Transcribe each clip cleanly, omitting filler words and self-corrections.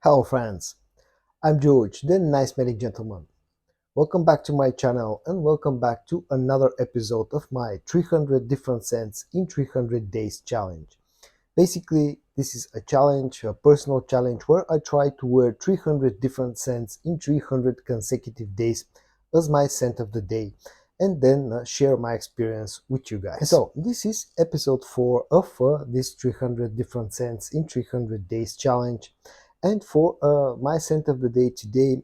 Hello friends, I'm George, the nice smelling gentleman. Welcome back to my channel and welcome back to another episode of my 300 different scents in 300 days challenge. Basically, this is a challenge, a personal challenge where I try to wear 300 different scents in 300 consecutive days as my scent of the day and then share my experience with you guys. So, this is episode 4 of this 300 different scents in 300 days challenge. And for my scent of the day today,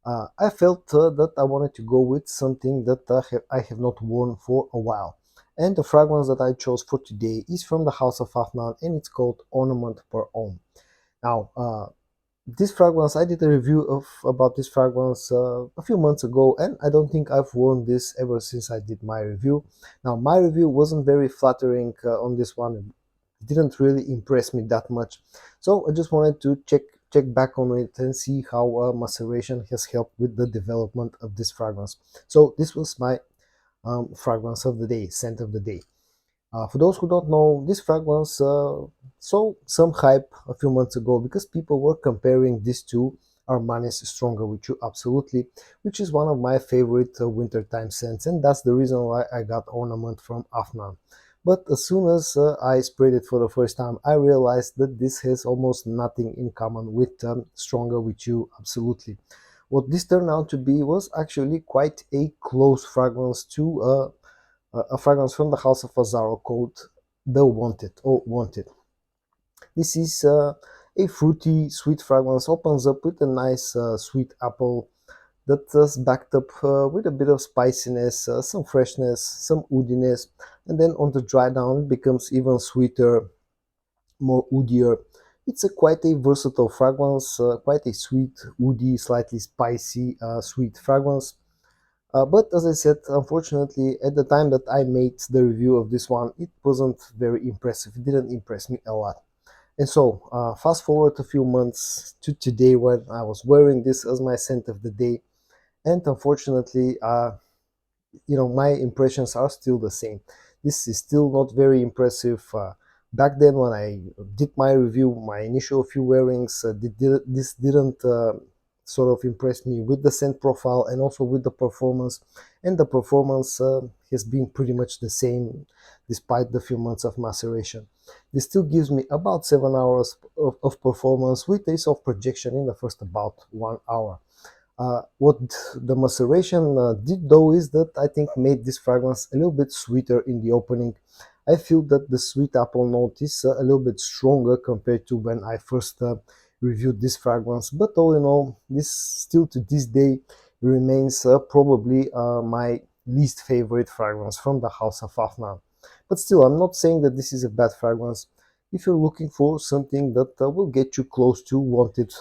I felt that I wanted to go with something that I have not worn for a while. And the fragrance that I chose for today is from the house of Afnan and it's called Ornament per Homme. Now, this fragrance, I did a review of about this fragrance a few months ago, and I don't think I've worn this ever since I did my review. Now, my review wasn't very flattering on this one. It didn't really impress me that much. So I just wanted to check back on it and see how maceration has helped with the development of this fragrance. So this was my fragrance of the day, scent of the day. For those who don't know, this fragrance saw some hype a few months ago because people were comparing this to Armani's Stronger With You Absolutely, which is one of my favorite wintertime scents, and that's the reason why I got Ornament from Afnan. But as soon as I sprayed it for the first time, I realized that this has almost nothing in common with Stronger With You Absolutely. What this turned out to be was actually quite a close fragrance to a fragrance from the house of Azzaro called The Wanted or Wanted. This is a fruity, sweet fragrance, opens up with a nice sweet apple that is backed up with a bit of spiciness, some freshness, some woodiness, and then on the dry down it becomes even sweeter, more woodier. It's a quite a versatile fragrance, quite a sweet, woody, slightly spicy, sweet fragrance. But as I said, unfortunately, at the time that I made the review of this one, it wasn't very impressive. It didn't impress me a lot. And so, fast forward a few months to today when I was wearing this as my scent of the day. And unfortunately, my impressions are still the same. This is still not very impressive. Back then when I did my review, my initial few wearings, this didn't sort of impress me with the scent profile and also with the performance. And the performance has been pretty much the same despite the few months of maceration. This still gives me about 7 hours of performance with a soft projection in the first about 1 hour. What the maceration did though is that I think made this fragrance a little bit sweeter in the opening. I feel that the sweet apple note is a little bit stronger compared to when I first reviewed this fragrance, but all in all, this still to this day remains probably my least favorite fragrance from the house of Afnan. But still, I'm not saying that this is a bad fragrance. If you're looking for something that will get you close to Wanted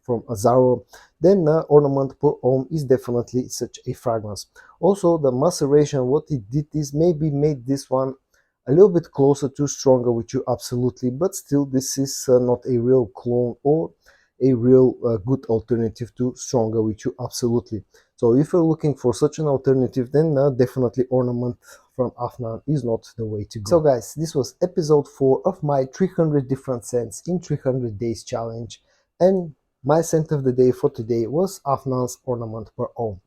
from Azzaro, then Ornament per Homme is definitely such a fragrance. Also, the maceration, what it did is maybe made this one a little bit closer to Stronger With You Absolutely, but still this is not a real clone or a real good alternative to Stronger With You Absolutely. So if you're looking for such an alternative, then definitely Ornament from Afnan is not the way to go. So guys, this was episode 4 of my 300 different scents in 300 days challenge, and my scent of the day for today was Afnan's Ornament per Homme.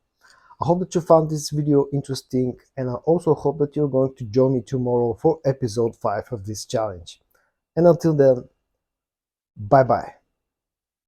I hope that you found this video interesting, and I also hope that you're going to join me tomorrow for episode 5 of this challenge. And until then, bye bye.